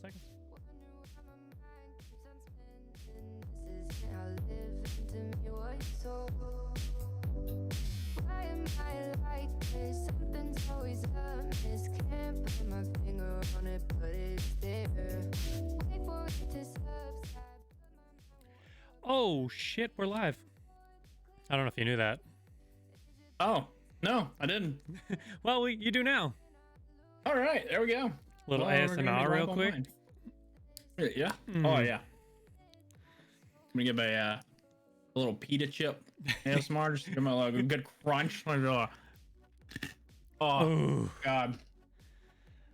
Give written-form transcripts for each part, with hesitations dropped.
seconds. Why am I like this? Something's always amiss. Can't put my finger on it, but it's there. Wait for it to subside. Oh shit, we're live. I don't know if you knew that. Oh, no, I didn't. Well, you do now. All right, there we go. Little Well, we're gonna be ASMR real live quick. online. Yeah. Mm. Oh, yeah. I'm going to give a little pita chip ASMR. Just give me like a good crunch. Like, oh, Ooh. God.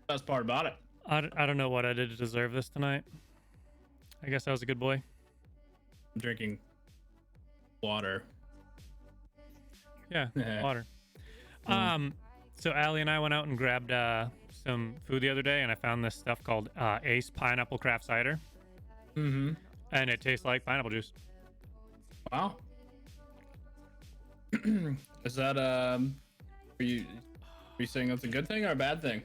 Best part about it. I don't know what I did to deserve this tonight. I guess I was a good boy. I'm drinking water. Yeah, Yeah. water. So Allie and I went out and grabbed some food the other day, and I found this stuff called Ace Pineapple Craft Cider, Mm-hmm. and it tastes like pineapple juice. Wow. Is that, are you saying that's a good thing or a bad thing?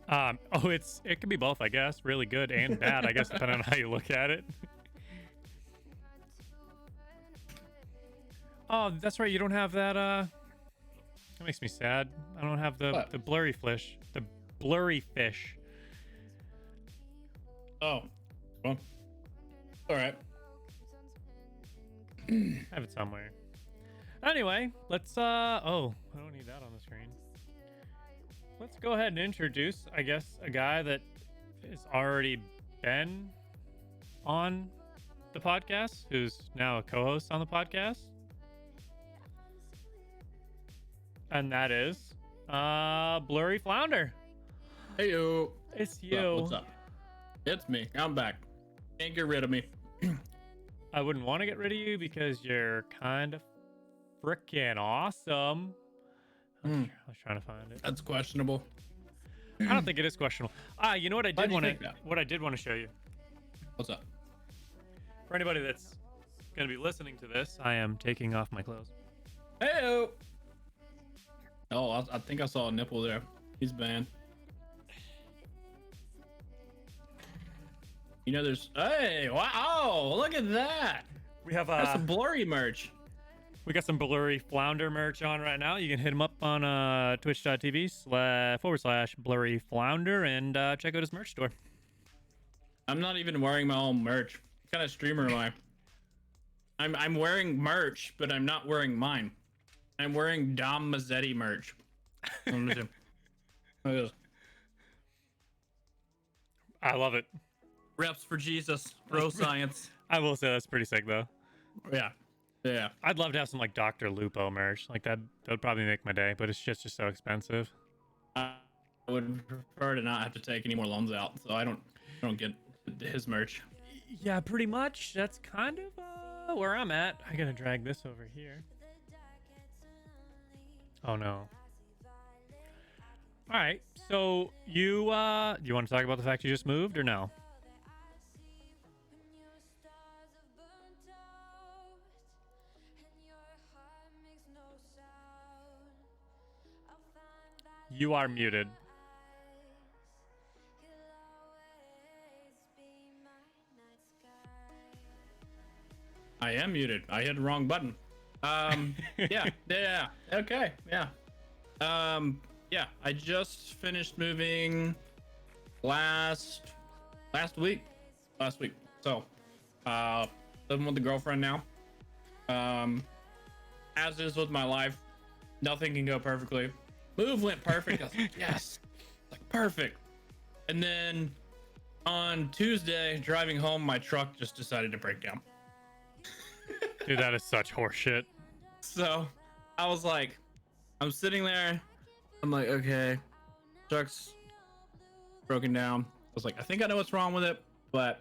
It could be both, I guess. Really good and bad, I guess, depending on how you look at it. Oh, that's right. You don't have that. That makes me sad. I don't have What? the blurry fish. The blurry fish. Oh, well, all right. I have it somewhere. Anyway, let's. Oh, I don't need that on the screen. Let's go ahead and introduce, I guess, a guy that has already been on the podcast, who's now a co-host on the podcast. And that is Blurry Flounder. Hey, yo. It's you. What's up? It's me. I'm back. Can't get rid of me. I wouldn't want to get rid of you because you're kind of freaking awesome. I was trying to find it. That's questionable. I don't think it is questionable. You know what I Why did do you want to think that? what I did want to show you. What's up? For anybody that's going to be listening to this, I am taking off my clothes. Hey, oh, I think I saw a nipple there. He's banned. You know, there's. Hey, wow! Look at that. We have That's some blurry merch. we got some Blurry Flounder merch on right now. You can hit him up on twitch.tv/blurry flounder and check out his merch store. I'm not even wearing my own merch. What kind of streamer am I? I'm wearing merch, but I'm not wearing mine. I'm wearing Dom Mazzetti merch. Let me see. Look at this. I love it. Reps for Jesus, bro science. I will say that's pretty sick though. Yeah, yeah. I'd love to have some like Dr. Lupo merch. Like that would probably make my day, but it's just so expensive. I would prefer to not have to take any more loans out, so I don't get his merch. Yeah, pretty much. That's kind of where I'm at. I gotta drag this over here. Oh no. All right. So you want to talk about the fact you just moved or no? You are muted. I am muted. I hit the wrong button. Yeah. Okay, yeah. Yeah. I just finished moving last week. So, living with the girlfriend now. As is with my life, nothing can go perfectly. Move went perfect. I was like, yes, like perfect. And then on Tuesday, driving home, my truck just decided to break down. Dude, that is such horseshit. So I was like, I'm sitting there. I'm like, okay, truck's broken down. I was like, I think I know what's wrong with it, but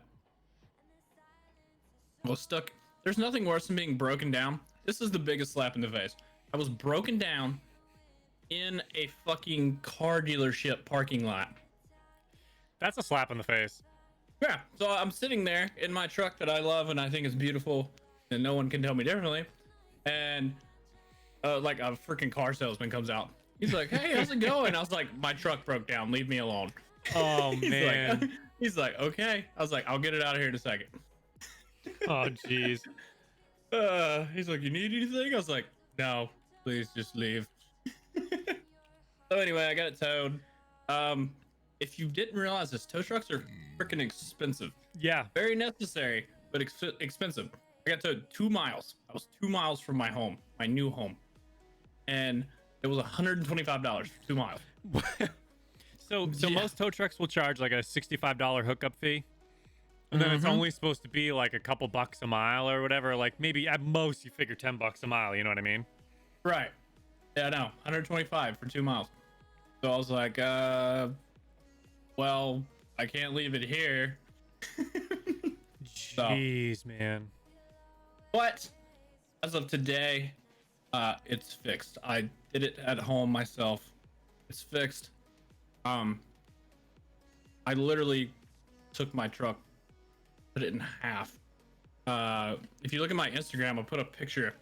I was stuck. There's nothing worse than being broken down. This is the biggest slap in the face. I was broken down in a fucking car dealership parking lot. That's a slap in the face. Yeah, so I'm sitting there in my truck that I love and I think is beautiful, and no one can tell me differently. And like a freaking car salesman comes out. He's like, "Hey, how's it going?" I was like, "My truck broke down. Leave me alone." Oh He's man. like, He's like, okay. I was like, I'll get it out of here in a second. Oh, jeez. He's like, you need anything? I was like, no, please just leave. So anyway, I got it towed. If you didn't realize this, tow trucks are freaking expensive. Yeah. Very necessary, but expensive. I got towed 2 miles. I was 2 miles from my home, my new home, and it was $125 for 2 miles. So Yeah. most tow trucks will charge like a $65 hookup fee. And then it's only supposed to be like a couple bucks a mile or whatever. Like maybe at most you figure $10 a mile. You know what I mean? Right. Yeah, no, 125 for 2 miles. So I was like, well, I can't leave it here. Jeez, man. But as of today, it's fixed. I did it at home myself. It's fixed. I literally took my truck, put it in half. If you look at my Instagram, I'll put a picture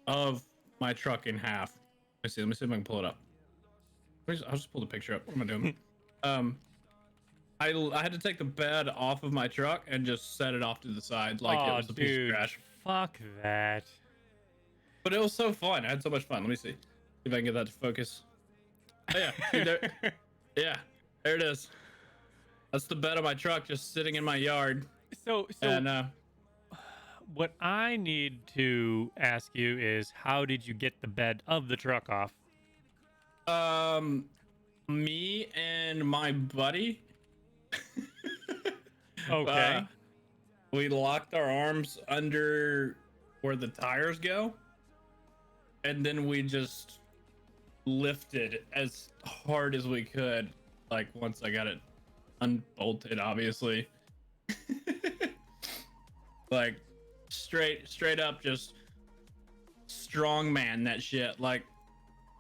of my truck in half. Let me see if I can pull it up. I'll just pull the picture up. What am I doing? I had to take the bed off of my truck and just set it off to the side like it was a piece of trash. Fuck that. But it was so fun. I had so much fun. Let me see if I can get that to focus. Oh, yeah, see there. Yeah, there it is. That's the bed of my truck just sitting in my yard. So And what I need to ask you is, how did you get the bed of the truck off? me and my buddy. Okay. We locked our arms under where the tires go, and then we just lifted as hard as we could. Like once I got it unbolted, obviously. Like straight up, just strong man that shit. Like,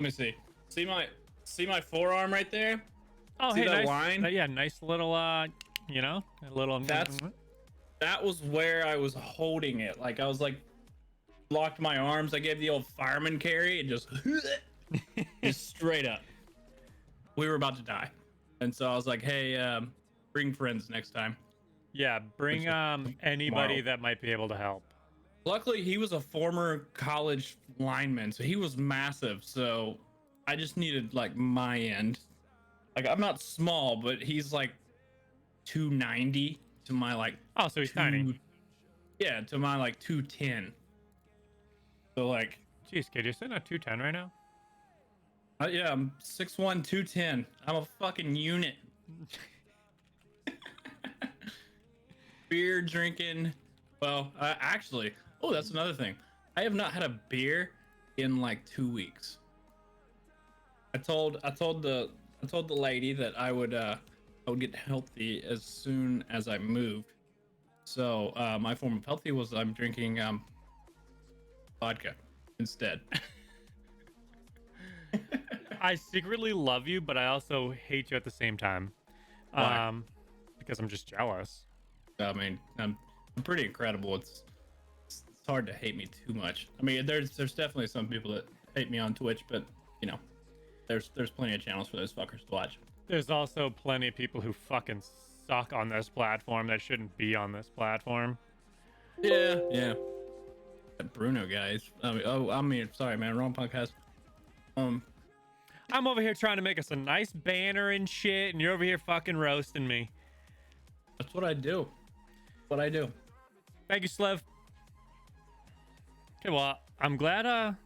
let me see. See my forearm right there? Oh, See hey, that nice. line? Yeah, nice little, you know, a little. That was where I was holding it. Like I was like locked my arms. I gave the old fireman carry and just straight up. We were about to die, and so I was like, "Hey, bring friends next time." Yeah, bring anybody that might be able to help. Luckily, he was a former college lineman, so he was massive. So I just needed like my end. Like I'm not small, but he's like 290 to my like. Oh, so he's tiny. Yeah, to my like 210. So like, Jeez, kid, you're sitting at 210 right now? yeah, I'm 6'1", 210. I'm a fucking unit. Beer drinking. Well, actually, oh, that's another thing. I have not had a beer in like 2 weeks. I told the lady that I would get healthy as soon as I moved. So my form of healthy was I'm drinking vodka instead. I secretly love you, but I also hate you at the same time. Why? Because I'm just jealous. I mean, I'm pretty incredible. It's hard to hate me too much. I mean, there's definitely some people that hate me on Twitch, but you know, there's plenty of channels for those fuckers to watch. There's also plenty of people who fucking suck on this platform that shouldn't be on this platform. Yeah. That Bruno guys. I mean, sorry, man, wrong podcast. I'm over here trying to make us a nice banner and shit, and you're over here fucking roasting me. That's what I do. Thank you, Slev. Okay, well, I'm glad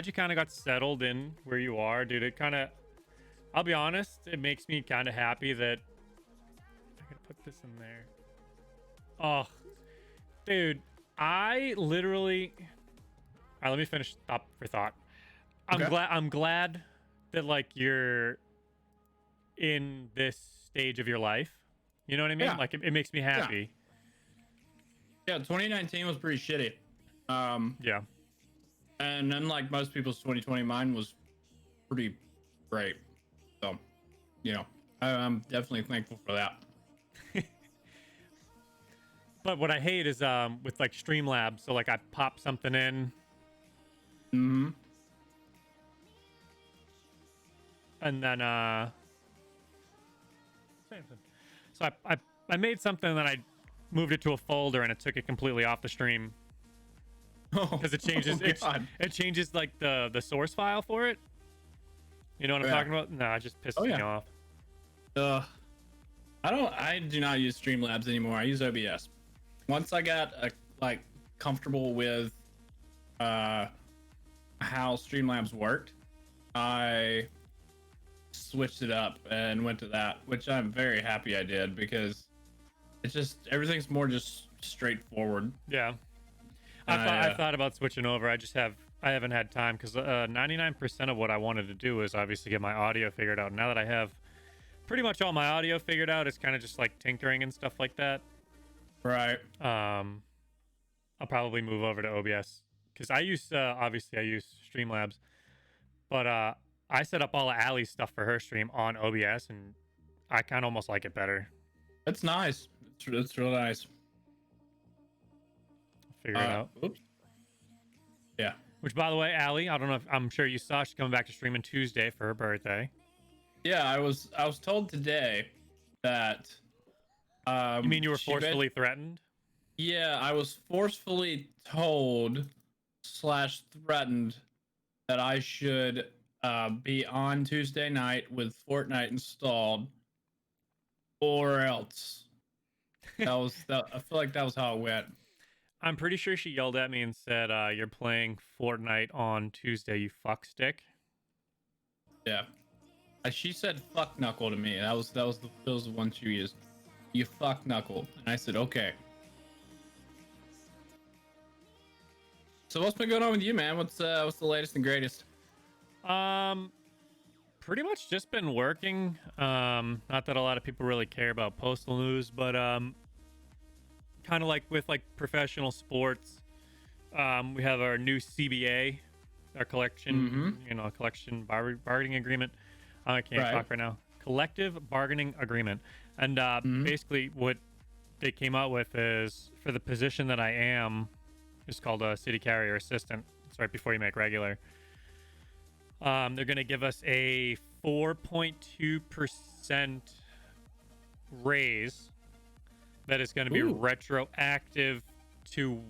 you kind of got settled in where you are, dude. It kind of, I'll be honest, it makes me kind of happy that I gotta put this in there. Oh, dude, I literally. All right, let me finish thought for thought. Okay. I'm glad that like you're in this stage of your life. You know what I mean? Yeah. Like it makes me happy. Yeah, 2019 was pretty shitty. Yeah. And unlike most people's 2020, mine was pretty great. So, you know, I'm definitely thankful for that. But what I hate is with like Streamlabs. So like I pop something in. Mm-hmm. And then So I made something that I moved it to a folder and it took it completely off the stream because it changes it changes like the source file for it. You know what I'm talking about? No, it just pisses me off. I do not use Streamlabs anymore. I use OBS. Once I got like comfortable with how Streamlabs worked, I switched it up and went to that, which I'm very happy I did because it's just everything's more just straightforward. Yeah. I thought about switching over. I haven't had time because 99% of what I wanted to do was obviously get my audio figured out. Now that I have pretty much all my audio figured out, it's kind of just like tinkering and stuff like that. Right. I'll probably move over to OBS because I use Streamlabs, but I set up all of Allie's stuff for her stream on OBS, and I kind of almost like it better. It's nice. It's real nice. Figure it out. Oops. Yeah. Which, by the way, Allie, I don't know if I'm sure you saw she's coming back to stream on Tuesday for her birthday. Yeah, I was told today that. You mean you were forcefully threatened? Yeah, I was forcefully told / threatened that I should be on Tuesday night with Fortnite installed, or else. I feel like that was how it went. I'm pretty sure she yelled at me and said, "You're playing Fortnite on Tuesday, you fuckstick." Yeah, she said "fuck knuckle" to me. That was the one she used. You fuck knuckle, and I said okay. So what's been going on with you, man? What's the latest and greatest? Pretty much just been working. Not that a lot of people really care about postal news, but kind of like with like professional sports, we have our new CBA, our collection, collection bargaining agreement. I can't talk right now. Collective bargaining agreement, and basically what they came out with is for the position that I am, it's called a city carrier assistant. It's right before you make regular. They're going to give us a 4.2% raise that is going to be retroactive to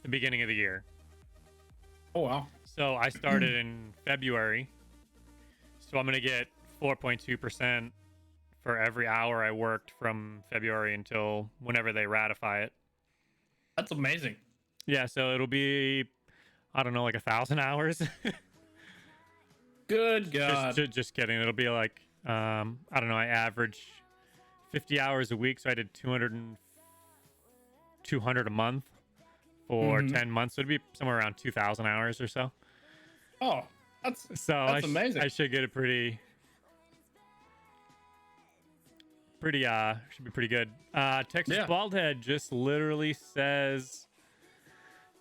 the beginning of the year. Oh, wow. So I started in February. So I'm going to get 4.2% for every hour I worked from February until whenever they ratify it. That's amazing. Yeah, so it'll be, I don't know, like 1,000 hours. Good God. Just kidding. It'll be like, I don't know, I average 50 hours a week, so I did 200 a month for 10 months. So it'd be somewhere around 2,000 hours or so. Oh, that's amazing. I should get it pretty, should be pretty good. Texas Baldhead just literally says,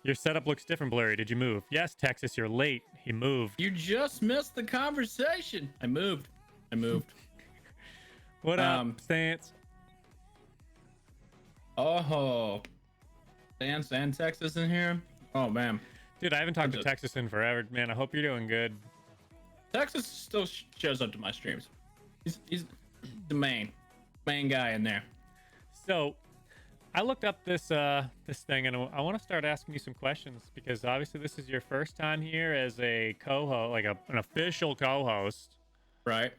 your setup looks different, Blurry. Did you move? Yes, Texas, you're late. He moved. You just missed the conversation. I moved. What up, Stance? Oh, Stance and Texas in here? Oh, man. Dude, I haven't talked to Texas in forever. Man, I hope you're doing good. Texas still shows up to my streams. He's the main guy in there. So, I looked up this thing, and I want to start asking you some questions because obviously this is your first time here as a co-host, like an official co-host. Right.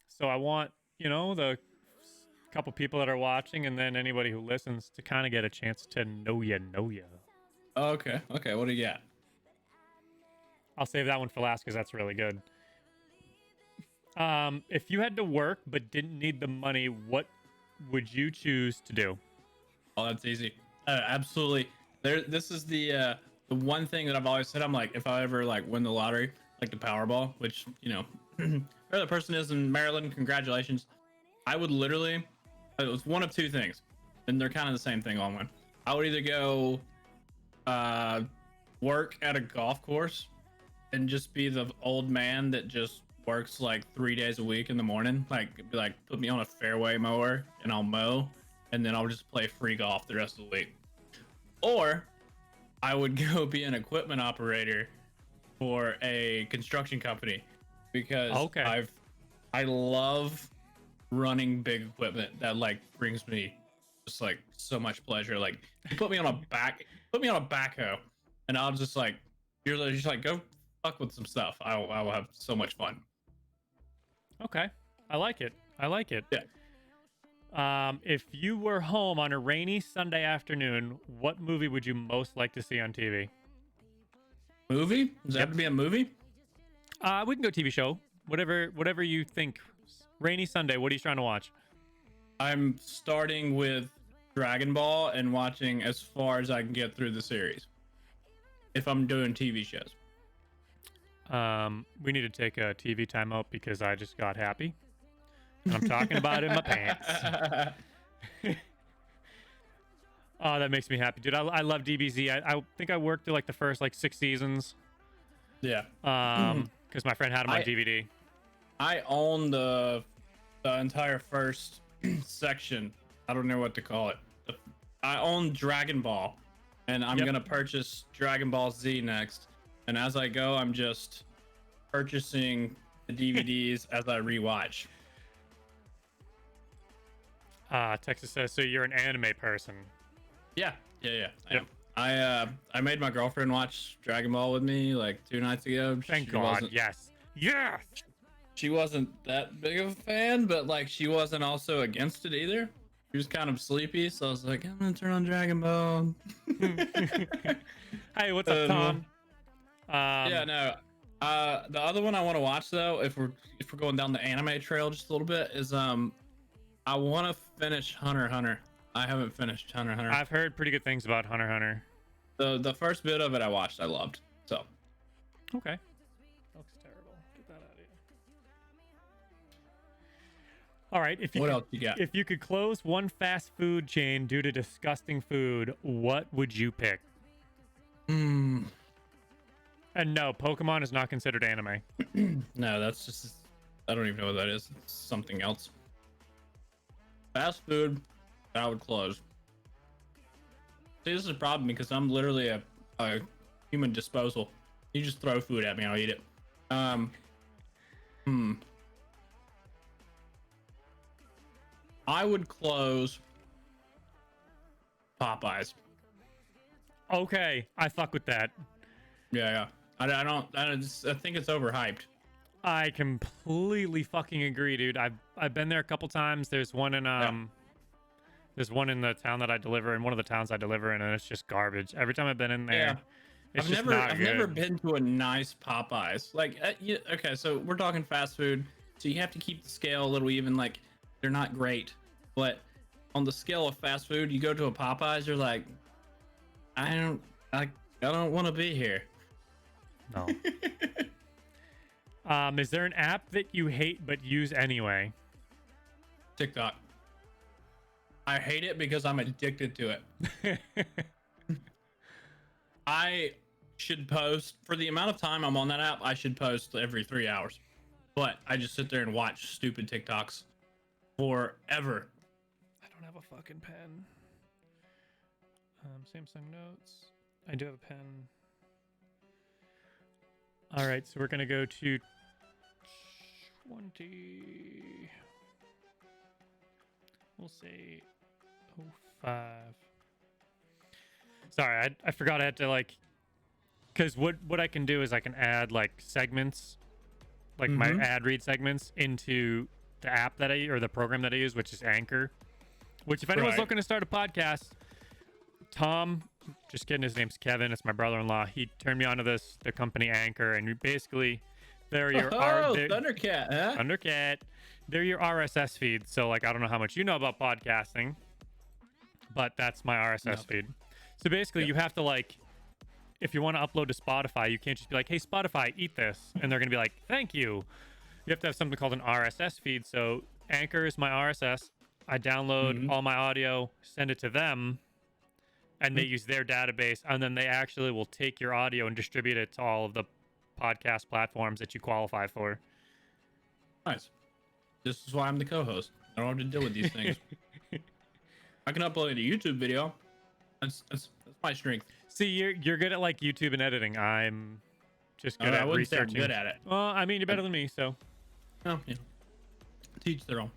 So I want, the couple people that are watching and then anybody who listens to kind of get a chance to know you. Okay. What do you got? I'll save that one for last because that's really good. If you had to work but didn't need the money, what would you choose to do? Oh, that's easy. Absolutely. This is the one thing that I've always said. I'm like, if I ever win the lottery, like the Powerball, which whoever the person is in Maryland, congratulations. I would literally, it was one of two things, and they're kind of the same thing all in one. I would either go work at a golf course and just be the old man that just works 3 days a week in the morning, put me on a fairway mower and I'll mow, and then I'll just play free golf the rest of the week. Or I would go be an equipment operator for a construction company because I love running big equipment that like brings me just like so much pleasure. Like you put me on a backhoe, and I'll just like you're just like go fuck with some stuff. I will have so much fun. Okay. I like it. I like it. Yeah. If you were home on a rainy Sunday afternoon, what movie would you most like to see on TV? Movie? Does it have to be a movie? We can go TV show. Whatever you think. Rainy Sunday, what are you trying to watch? I'm starting with Dragon Ball and watching as far as I can get through the series. If I'm doing TV shows. We need to take a TV timeout because I just got happy. And I'm talking about it in my pants. Oh, that makes me happy, dude. I love DBZ. I think I worked through like the first like 6 seasons. Yeah. Because my friend had them on DVD. I own the entire first section. I don't know what to call it. I own Dragon Ball, and I'm gonna purchase Dragon Ball Z next. And as I go, I'm just purchasing the DVDs as I rewatch. Texas says, so you're an anime person. Yeah. I am. I made my girlfriend watch Dragon Ball with me like 2 nights ago. Thank God. Yes. She wasn't that big of a fan, but like she wasn't also against it either. She was kind of sleepy, so I was like, I'm gonna turn on Dragon Ball. Hey, what's up, Tom? Yeah, no. The other one I want to watch though, if we're going down the anime trail just a little bit, is I want to finish Hunter x Hunter. I haven't finished Hunter x Hunter. I've heard pretty good things about Hunter x Hunter. The first bit of it I watched, I loved. So. Okay. Looks terrible. Get that out of here. All right. What else you got? If you could close one fast food chain due to disgusting food, what would you pick? And no, Pokemon is not considered anime. No, that's just, I don't even know what that is. It's something else. Fast food, I would close. See, this is a problem because I'm literally a human disposal. You just throw food at me, I'll eat it. I would close Popeyes. Okay, I fuck with that. Yeah. I think it's overhyped. I completely fucking agree, dude. I've been there a couple times. There's one in there's one in the town that I deliver in, one of the towns I deliver in, and it's just garbage. Every time I've been in there, it's just not I've good. never been to a nice Popeyes. Like, okay, so we're talking fast food, so you have to keep the scale a little even. Like, they're not great, but on the scale of fast food, you go to a Popeyes, you're like, I don't want to be here. No. Is there an app that you hate but use anyway? TikTok. I hate it because I'm addicted to it. I should post for the amount of time I'm on that app. I should post every 3 hours, but I just sit there and watch stupid TikToks forever. I don't have a fucking pen. Samsung Notes. I do have a pen. All right, so we're gonna go to 20. We'll say 05. Sorry, I forgot I had to like, because what I can do is I can add like segments, like my ad read segments into the app that or the program that I use, which is Anchor. Which, if anyone's looking to start a podcast, Tom, just kidding, his name's Kevin. It's my brother-in-law. He turned me onto the company Anchor, and you basically they're your Thundercat, huh? Thundercat. They're your RSS feed. So like, I don't know how much you know about podcasting, but that's my RSS feed. So basically, you have to like, if you want to upload to Spotify, you can't just be like, "Hey Spotify, eat this," and they're gonna be like, "Thank you." You have to have something called an RSS feed. So Anchor is my RSS. I download all my audio, send it to them, and they use their database, and then they actually will take your audio and distribute it to all of the podcast platforms that you qualify for. Nice. This is why I'm the co-host. I don't have to deal with these things. I can upload a YouTube video. That's my strength. See, you're good at like YouTube and editing. I'm just good at researching. Good at it. Well, I mean, you're better than me, so. Oh, yeah. Teach their own.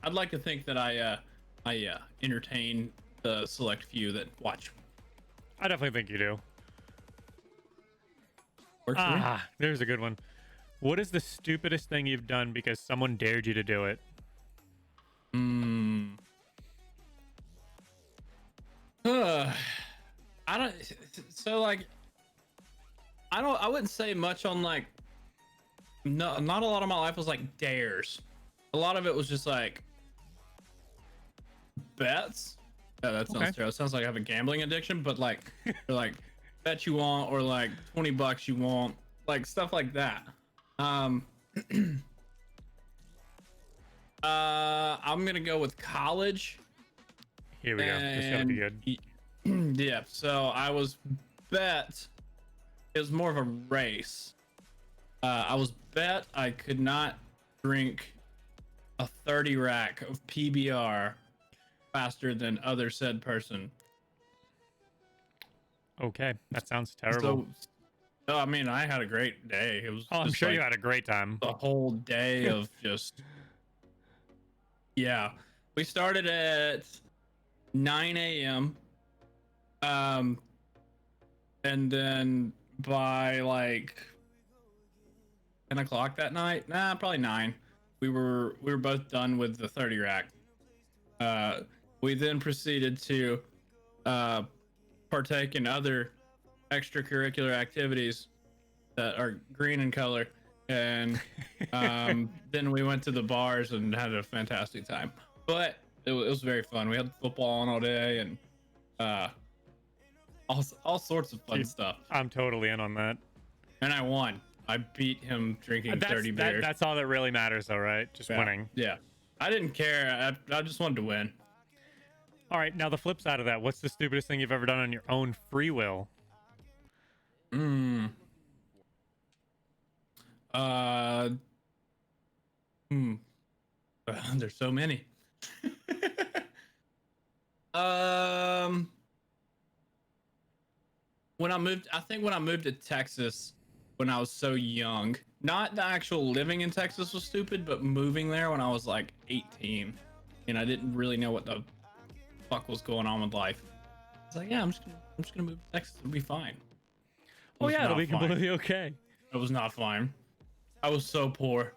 I'd like to think that I entertain the select few that watch. I definitely think you do. Works for me. Ah, there's a good one. What is the stupidest thing you've done because someone dared you to do it? I don't. So like, I wouldn't say much on like. No, not a lot of my life was like dares. A lot of it was just like bets. Yeah, that sounds Okay. terrible. It sounds like I have a gambling addiction, but like, they're like bet you want, or like $20 you want, like stuff like that. I'm gonna go with college. Here we go. This gotta be good. Yeah, so I was bet it was more of a race. I was bet I could not drink a 30 rack of PBR faster than other said person. Okay, that sounds terrible. So I mean, I had a great day. It was Oh, I'm just sure like you had a great time. the whole day of just yeah. We started at 9 a.m. And then by like 10 o'clock that night, probably 9, we were both done with the 30 rack. We then proceeded to partake in other extracurricular activities that are green in color, and then we went to the bars and had a fantastic time. But it was very fun. We had football on all day, and all sorts of fun stuff. I'm totally in on that. And I won. I beat him drinking 30 beers. That's all that really matters, though, right? Just winning. Yeah. I didn't care. I just wanted to win. All right, now the flip side of that. What's the stupidest thing you've ever done on your own free will? There's so many. When I moved to Texas when I was so young, not the actual living in Texas was stupid, but moving there when I was like 18 and I didn't really know what the fuck was going on with life. It's like, yeah, I'm just gonna move to Texas. It'll be fine. Oh yeah, it'll be fine. completely okay. It was not fine. I was so poor.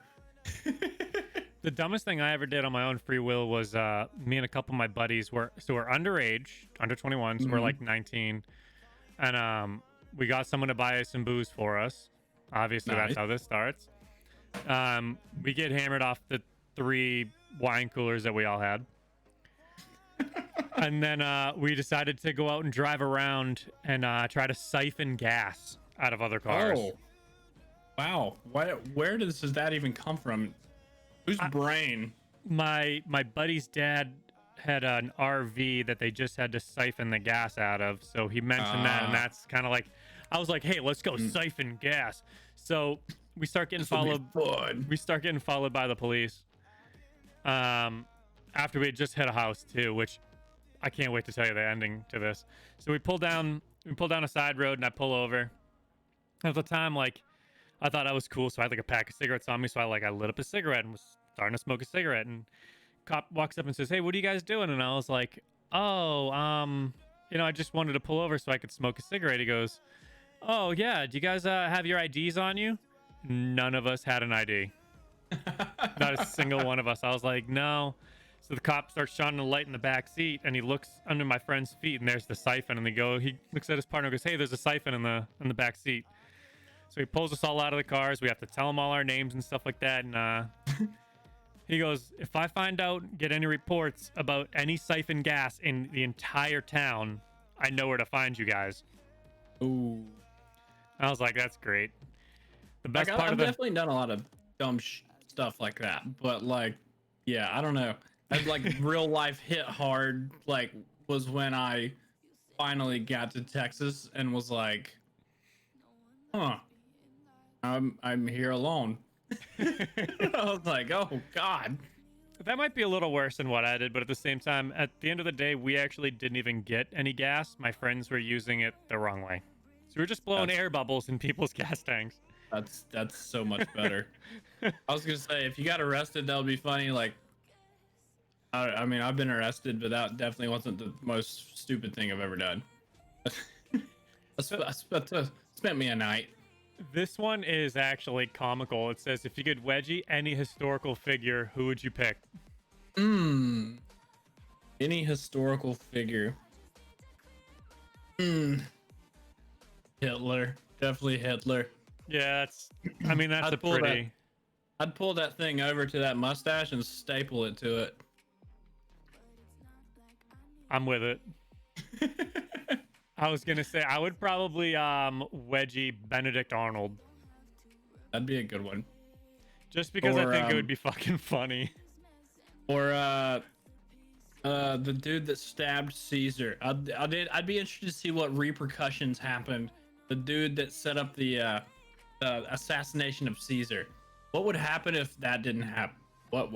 The dumbest thing I ever did on my own free will was me and a couple of my buddies we're underage, under 21, so we're like 19, and we got someone to buy us some booze for us. Obviously, Nice. that's how this starts. We get hammered off the 3 wine coolers that we all had. And then we decided to go out and drive around and try to siphon gas out of other cars. Oh, wow. Where does that even come from? Whose brain? My buddy's dad had an RV that they just had to siphon the gas out of, so he mentioned that, and that's kind of like, I was like, hey, let's go siphon gas. So we start getting followed. We start getting followed by the police. After we had just hit a house too, which I can't wait to tell you the ending to this. So we pull down a side road, and I pull over. At the time, like, I thought I was cool, so I had like a pack of cigarettes on me. So I lit up a cigarette and was starting to smoke a cigarette. And cop walks up and says, "Hey, what are you guys doing?" And I was like, "Oh, I just wanted to pull over so I could smoke a cigarette." He goes, "Oh yeah, do you guys have your IDs on you?" None of us had an ID. Not a single one of us. I was like, "No." So the cop starts shining a light in the back seat, and he looks under my friend's feet, and there's the siphon. And he looks at his partner and goes, "Hey, there's a siphon in the back seat." So he pulls us all out of the cars. We have to tell him all our names and stuff like that. And he goes, "If I find out, get any reports about any siphon gas in the entire town, I know where to find you guys." Ooh. I was like, "That's great." The best Like, part I've of the definitely done a lot of dumb stuff like that, but like, yeah, I don't know. I'd like real life hit hard. Like, was when I finally got to Texas and was like, "Huh, I'm here alone." I was like, "Oh God." That might be a little worse than what I did, but at the same time, at the end of the day, we actually didn't even get any gas. My friends were using it the wrong way. So we were just blowing air bubbles in people's gas tanks. That's so much better. I was gonna say, if you got arrested, that would be funny. Like, I mean, I've been arrested, but that definitely wasn't the most stupid thing I've ever done. Spent me a night. This one is actually comical. It says, if you could wedgie any historical figure, who would you pick? Any historical figure. Hitler. Definitely Hitler. Yeah, I mean, that's a pretty... I'd pull that thing over to that mustache and staple it to it. I'm with it. I was gonna say I would probably wedgie Benedict Arnold. That'd be a good one. Just because I think it would be fucking funny. Or the dude that stabbed Caesar. I'd be interested to see what repercussions happened. The dude that set up the assassination of Caesar. What would happen if that didn't happen? What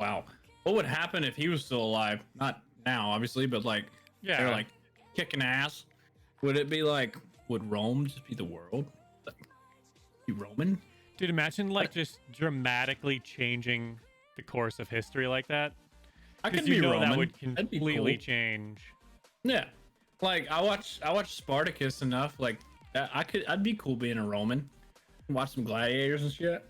would happen if he was still alive? Not now, obviously, but like they're like kicking ass. Would it be like, would Rome just be the world? Like, be Roman? Dude, imagine like just dramatically changing the course of history like that. I could be Roman. That would completely change. Yeah, like I watch Spartacus enough. Like I'd be cool being a Roman. Watch some gladiators and shit.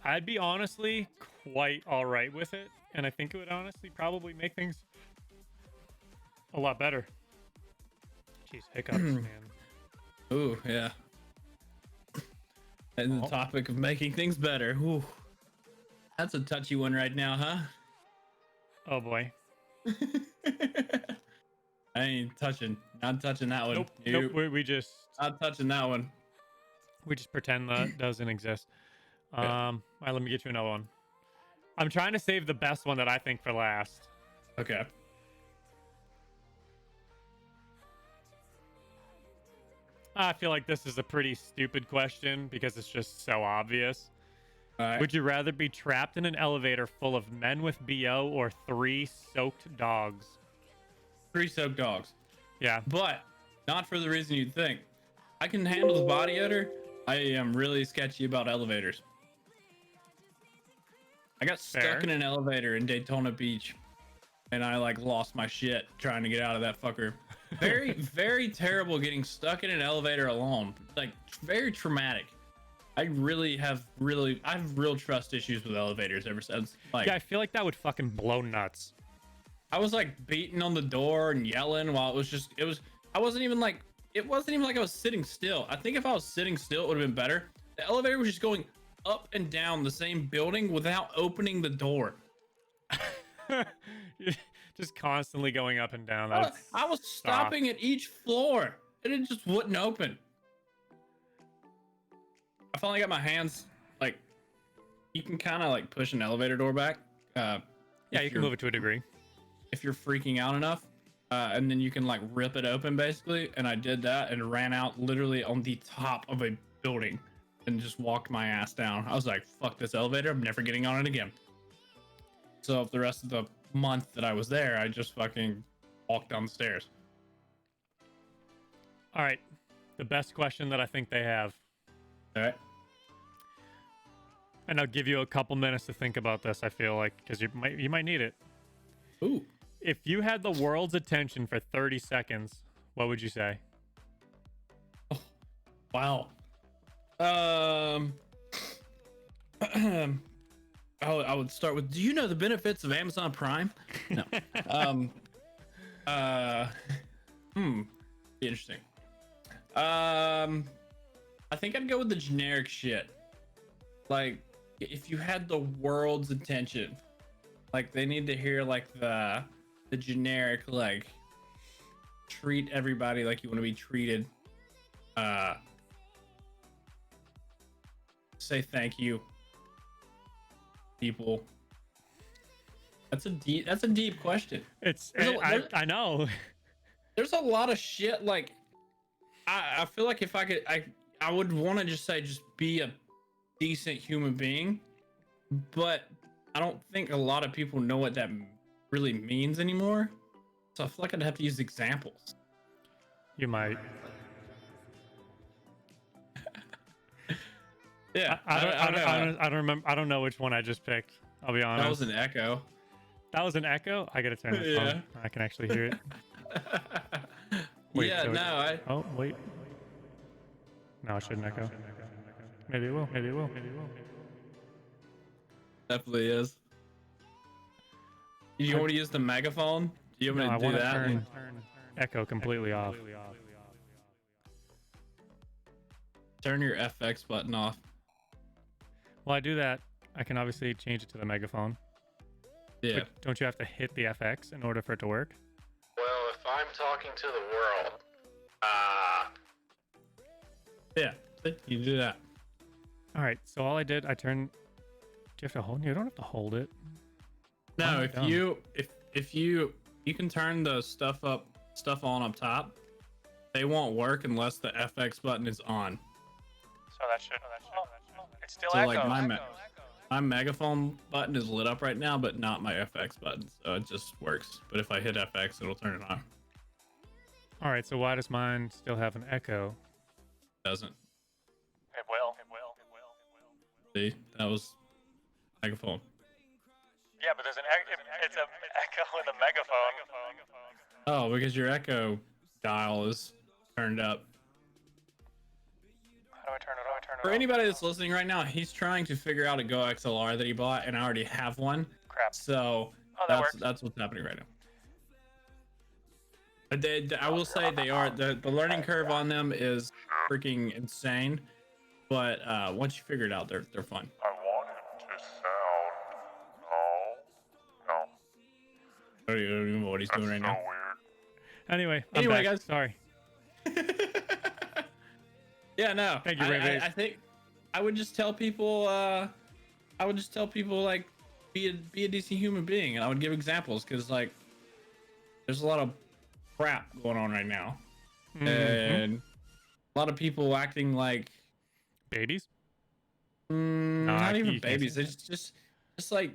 I'd be honestly quite all right with it, and I think it would honestly probably make things a lot better. Jeez, hiccups, man. Ooh, yeah. And the topic of making things better. Ooh, that's a touchy one right now, huh? Oh boy. I ain't touching. Not touching that one. Nope. We just not touching that one. We just pretend that doesn't exist. Yeah. All right, let me get you another one. I'm trying to save the best one that I think for last. Okay. I feel like this is a pretty stupid question because it's just so obvious. All right. Would you rather be trapped in an elevator full of men with BO or 3 soaked dogs? 3 soaked dogs. Yeah. But not for the reason you'd think. I can handle the body odor. I am really sketchy about elevators. I got stuck in an elevator in Daytona Beach and I like lost my shit trying to get out of that fucker. Very, very terrible getting stuck in an elevator alone. Like very traumatic. I have real trust issues with elevators ever since. Like, yeah, I feel like that would fucking blow nuts. I was like beating on the door and yelling while I wasn't even like I was sitting still. I think if I was sitting still, it would have been better. The elevator was just going up and down the same building without opening the door. Just constantly going up and down. I was stopping at each floor and it just wouldn't open. I finally got my hands, like, you can kind of like push an elevator door back. Yeah, you can move it to a degree. If you're freaking out enough. And then you can like rip it open basically. And I did that and ran out literally on the top of a building and just walked my ass down. I was like, fuck this elevator. I'm never getting on it again. So for the rest of the month that I was there, I just fucking walked down the stairs. All right. The best question that I think they have. All right. And I'll give you a couple minutes to think about this, I feel like, because you might need it. Ooh. If you had the world's attention for 30 seconds, what would you say? Oh, wow. I would start with, do you know the benefits of Amazon Prime? No. Interesting. I think I'd go with the generic shit. Like, if you had the world's attention, like they need to hear like the generic, like, treat everybody like you want to be treated. Say thank you, people. That's a deep question. I know. There's a lot of shit. Like, I feel like if I could, I would want to just say, just be a decent human being, but I don't think a lot of people know what that really means anymore. So I feel like I'd have to use examples. You might. Yeah, I don't remember. I don't know which one I just picked. I'll be honest. That was an echo. That was an echo. I gotta turn this on. I can actually hear it. Wait, yeah, so no, Oh, wait. No, it shouldn't echo. Maybe it will. Maybe it will. Maybe it will. definitely is. Do you want to use the megaphone? Do you want No, I me to want do to that? turn echo completely off. Turn your FX button off. Well, I do that. I can obviously change it to the megaphone. Yeah. But don't you have to hit the FX in order for it to work? Well, if I'm talking to the world, Yeah, you do that. All right. So all I did, I turned. Do you have to hold? You don't have to hold it. No, I'm if you can turn the stuff on up top, they won't work unless the FX button is on. So that should. It's still So like my megaphone button is lit up right now, but not my FX button, so it just works. But if I hit FX, it'll turn it on. All right. So why does mine still have an echo? Doesn't. It will. See, that was megaphone. Yeah, but there's it's an echo with a megaphone. Oh, because your echo dial is turned up. How do I turn it on? For anybody that's listening right now, he's trying to figure out a Go XLR that he bought, and I already have one. Crap. So that's what's happening right now. But I will say the learning curve on them is freaking insane. But once you figure it out, they're fun. I want him to sound. No. I don't even know what he's doing right now. Weird. Anyway, Anyway, I'm back. guys. Sorry. Yeah, no. Thank you, Ray. I think I would just tell people. Like, be a decent human being, and I would give examples because like, there's a lot of crap going on right now, and a lot of people acting like Babies? not even you can't babies. say It's just like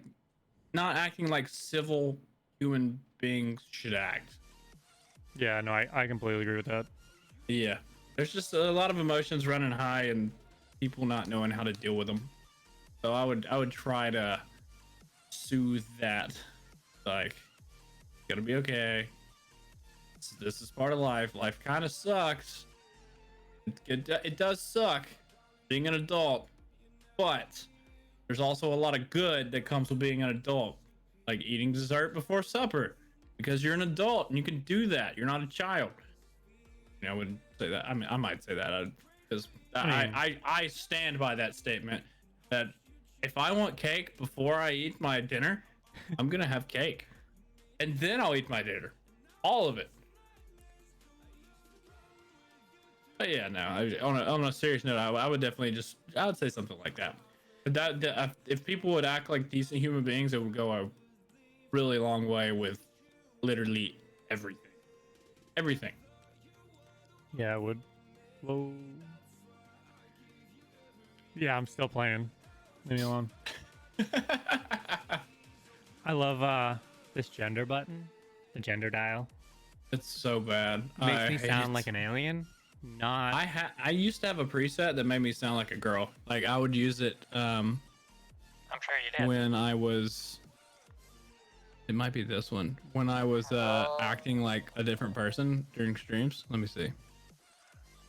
not acting like civil human beings should act. Yeah, no, I completely agree with that. Yeah, there's just a lot of emotions running high and people not knowing how to deal with them. So I would try to soothe that. Like, it's gonna be okay. This is part of life. Life kind of sucks. It does suck being an adult, but there's also a lot of good that comes with being an adult, like eating dessert before supper, because you're an adult and you can do that. You're not a child. I wouldn't say that. I mean, I might say that because I stand by that statement that if I want cake before I eat my dinner, I'm gonna have cake, and then I'll eat my dinner, all of it. But yeah, no. On a serious note, I would definitely I would say something like that. But if people would act like decent human beings, it would go a really long way with literally everything. Everything. Yeah, it would. Whoa. Yeah, I'm still playing. Leave me alone. I love this gender button, the gender dial. It's so bad. Makes me sound like an alien. Not. I used to have a preset that made me sound like a girl. Like I would use it I'm sure you did. when I was. It might be this one. When I was acting like a different person during streams. Let me see.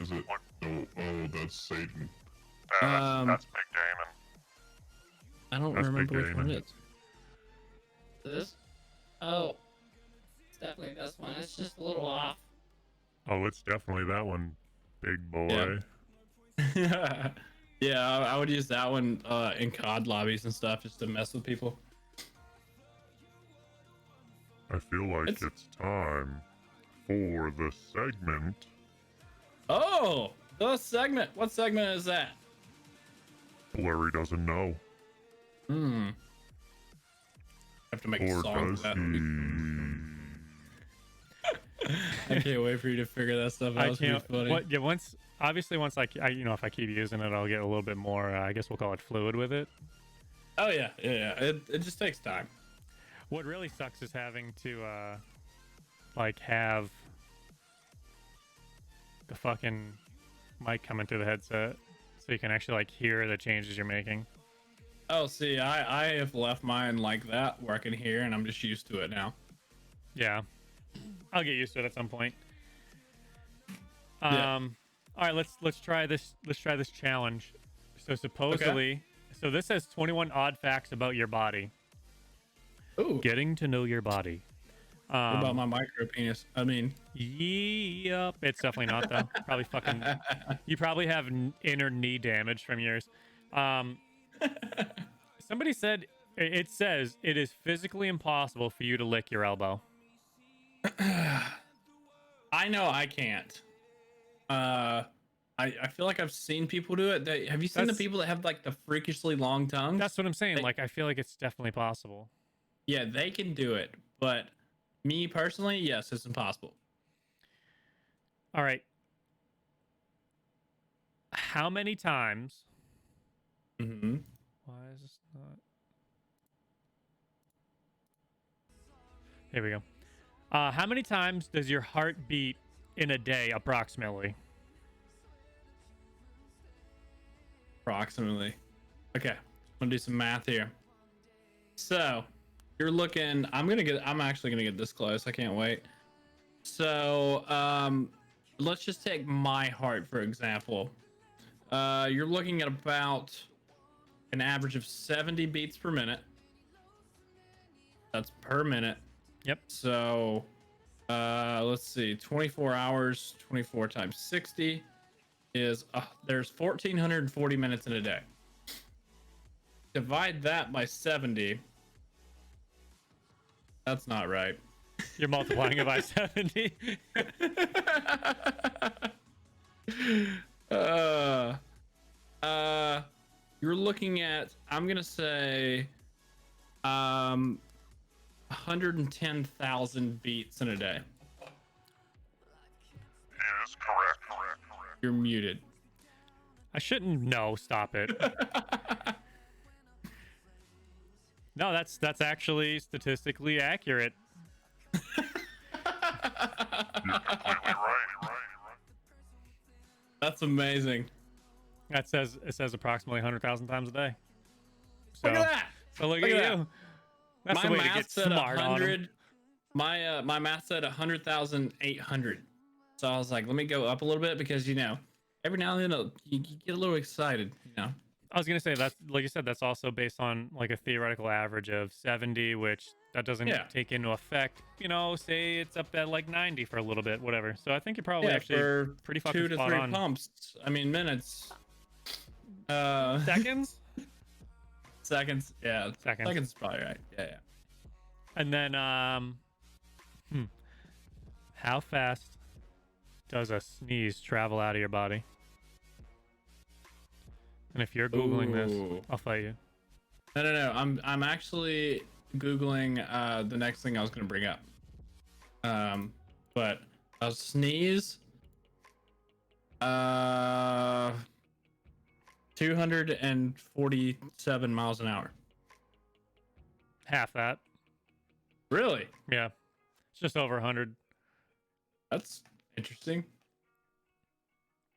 Is it? Oh, that's Satan. That's Big Damon. I don't That's remember Big which one Damon. it is. This? Oh, it's definitely this one. It's just a little off. Oh, it's definitely that one, big boy. Yeah. Yeah, I would use that one in COD lobbies and stuff just to mess with people. I feel like it's time for the segment. Oh, the segment. What segment is that? Blurry doesn't know. I have to make a Or song does for that. he? I can't wait for you to figure that stuff out. I It's gonna can't. be funny. What? Yeah. Once if I keep using it, I'll get a little bit more. I guess we'll call it fluid with it. Oh yeah. It just takes time. What really sucks is having to have the fucking mic coming through the headset so you can actually hear the changes you're making. Oh, see, I have left mine like that working here, and I'm just used to it now. Yeah, I'll get used to it at some point. Yeah. All right, let's try this. Let's try this challenge. So supposedly, so this says 21 odd facts about your body. Ooh. Getting to know your body. What about my micro penis? I mean, Yep, it's definitely not though. Probably fucking. You probably have inner knee damage from yours. Somebody said it says it is physically impossible for you to lick your elbow. I know I can't. I feel like I've seen people do it. Have you seen the people that have like the freakishly long tongues? That's what I'm saying. Like, I feel like it's definitely possible. Yeah, they can do it, but me personally, yes, it's impossible. All right. How many times? Mm-hmm. Why is this not? Here we go. How many times does your heart beat in a day, approximately? Approximately. Okay, I'm gonna do some math here. So you're looking. I'm actually gonna get this close. I can't wait. So let's just take my heart for example. You're looking at about an average of 70 beats per minute. That's per minute. Yep. So let's see, 24 hours, 24 times 60 is there's 1440 minutes in a day. Divide that by 70. That's not right. You're multiplying it by 70. You're looking at, I'm gonna say 110,000 beats in a day. Is correct. You're muted. I shouldn't. No, stop it. No, that's actually statistically accurate. You're completely right. That's amazing. It says approximately 100,000 times a day. So, Look at that. So look Look at at you. that. That's My the way to math get said smart on 'em. my math said 100,800. So I was like, let me go up a little bit because every now and then you get a little excited. I was gonna say that's like you said. That's also based on like a theoretical average of 70, which that doesn't take into effect. Say it's up at like 90 for a little bit, whatever. So I think you're probably actually for pretty fucking 2 to spot 3 on. pumps. I mean minutes. Seconds. Seconds. Yeah. Seconds. Seconds is probably right. Yeah. And then how fast does a sneeze travel out of your body? And if you're googling this, I'll fight you. No. I'm actually googling the next thing I was gonna bring up. But a sneeze. 247 miles an hour. Half that. Really? Yeah. It's just over 100. That's interesting.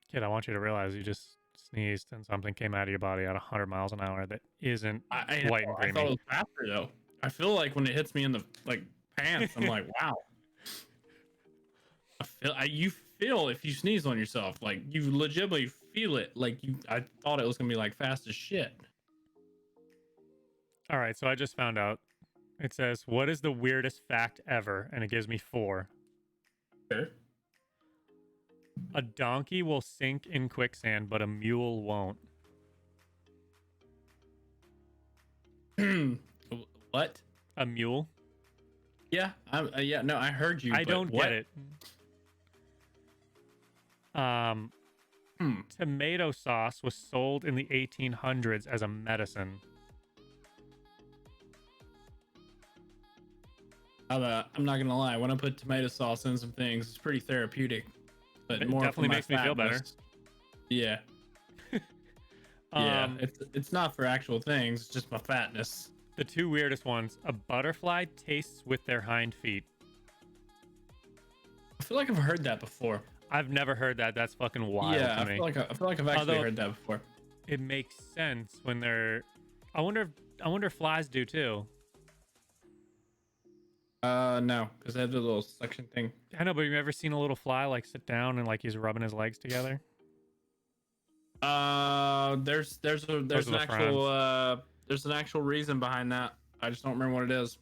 Kid, I want you to realize you just sneezed and something came out of your body at 100 miles an hour that isn't white and I creamy. thought it was faster though. I feel like when it hits me in the pants, I'm like, wow. You feel if you sneeze on yourself, like you legitimately feel it. I thought it was gonna be like fast as shit. All right, so I just found out. It says, "What is the weirdest fact ever?" And it gives me 4. Sure. A donkey will sink in quicksand, but a mule won't. What? A mule? Yeah, no, I heard you. I don't what? get it. Tomato sauce was sold in the 1800s as a medicine. I'm not gonna lie. When I put tomato sauce in some things, it's pretty therapeutic. But It more definitely for my makes me feel better. fatness. Yeah. Yeah. It's not for actual things. It's just my fatness. The 2 weirdest ones. A butterfly tastes with their hind feet. I feel like I've heard that before. I've never heard that. That's fucking wild Yeah, to I me. feel like I've actually heard that before. It makes sense when they're I wonder if flies do too. No, because they have the little suction thing. I know, but have you ever seen a little fly like sit down and like he's rubbing his legs together? There's an the actual there's an actual reason behind that. I just don't remember what it is.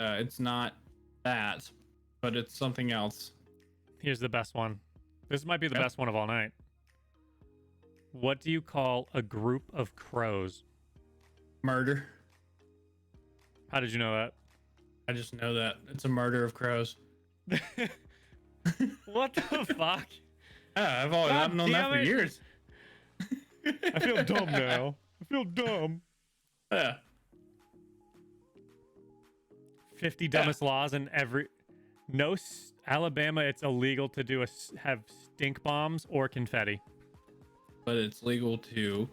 It's not that, but it's something else. Here's the best one. This might be the Yep. best one of all night. What do you call a group of crows? Murder. How did you know that? I just know that it's a murder of crows. What the fuck? Yeah, I've God known that damn for it. years. I feel dumb now. I feel dumb. Yeah. 50 dumbest laws in every. Alabama, it's illegal to have stink bombs or confetti. But it's legal to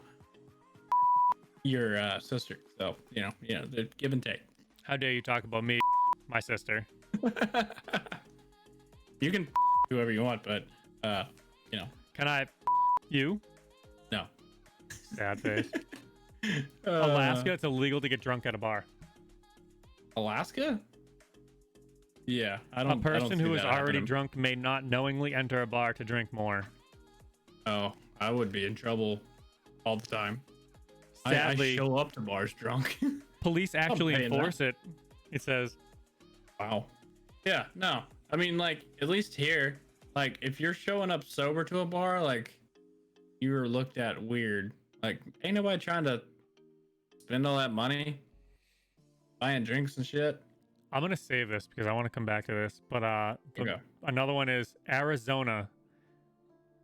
your sister. So the give and take. How dare you talk about me, my sister? You can whoever you want, but Can I you? no. Sad face. Alaska, it's illegal to get drunk at a bar. Alaska? Yeah, I A don't. person who is already happening. drunk may not knowingly enter a bar to drink more. Oh, I would be in trouble all the time. Sadly, I show up to bars drunk. police actually paying enforce it. It says, Wow. Yeah, no. I mean, like, at least here, like, if you're showing up sober to a bar, like, you're looked at weird. Like, ain't nobody trying to spend all that money buying drinks and shit. I'm going to save this because I want to come back to this. But Okay. another one is Arizona.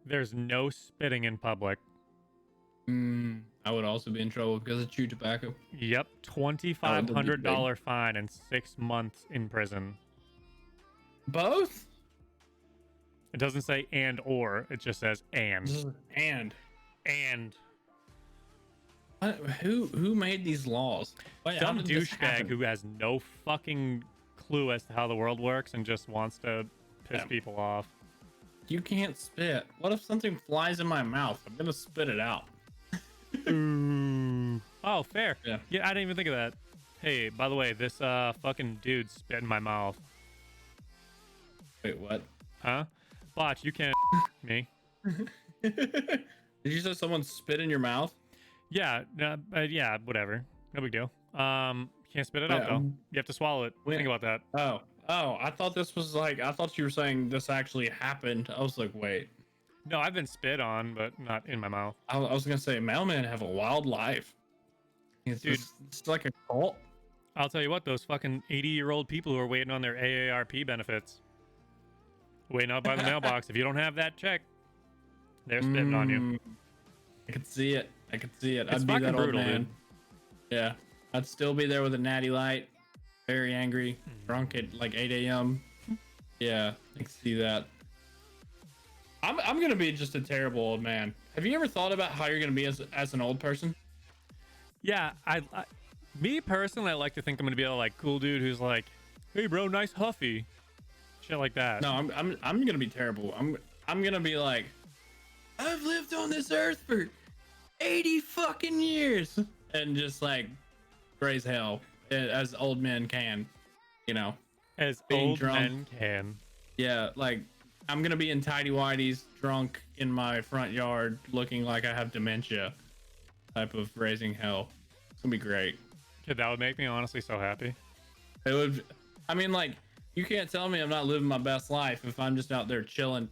There's no spitting in public. I would also be in trouble because of chew tobacco. Yep, $2,500 fine and 6 months in prison. Both? It doesn't say and or. It just says and. And And who made these laws? How some did this douchebag happen? who has no fucking clue as to how the world works and just wants to piss Yeah. people off. You can't spit. What if something flies in my mouth? I'm gonna spit it out. Ooh. Oh, fair. Yeah. I didn't even think of that. Hey, by the way, this fucking dude spit in my mouth. Wait, what? Huh? Botch, you can't me. Did you say someone spit in your mouth? Yeah, yeah, whatever. No big deal. You can't spit it out Yeah, though. You have to swallow it. Wait. Think about that. Oh, I thought this was like, I thought you were saying this actually happened. I was like, wait. No, I've been spit on, but not in my mouth. I was gonna say, mailmen have a wild life. Dude. It's like a cult. I'll tell you what, those fucking 80-year-old people who are waiting on their AARP benefits, waiting out by the mailbox. If you don't have that check, they're spitting on you. I could see it. I could see it. It's I'd be that fucking old brutal, man. dude. Yeah, I'd still be there with a natty light, very angry, drunk at like 8 a.m. Yeah, I can see that. I'm gonna be just a terrible old man. Have you ever thought about how you're gonna be as an old person? Yeah, me personally, I like to think I'm gonna be a like cool dude who's like, "Hey, bro, nice huffy," shit like that. No, I'm gonna be terrible. I'm gonna be like, I've lived on this earth for 80 fucking years, and just like raise hell as old men can, as being old drunk. men can. Yeah, like I'm gonna be in tidy whities, drunk in my front yard, looking like I have dementia. Type of raising hell. It's gonna be great. Dude, that would make me honestly so happy. It would. I mean, like, you can't tell me I'm not living my best life if I'm just out there chilling.